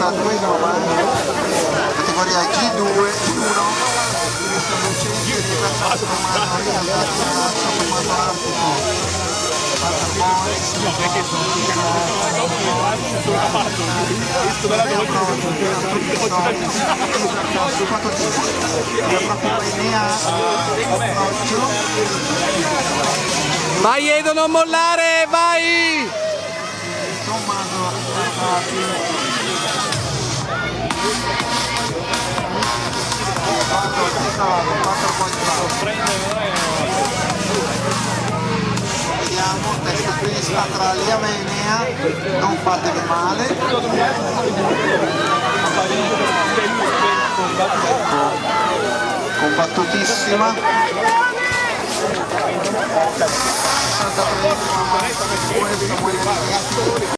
categoria 2 categoria G2 1 Vai Edo, non mollare, vai! Tommaso vediamo, testa fresca tra Lia Venea, non fatevi male, combattutissima, 63esima,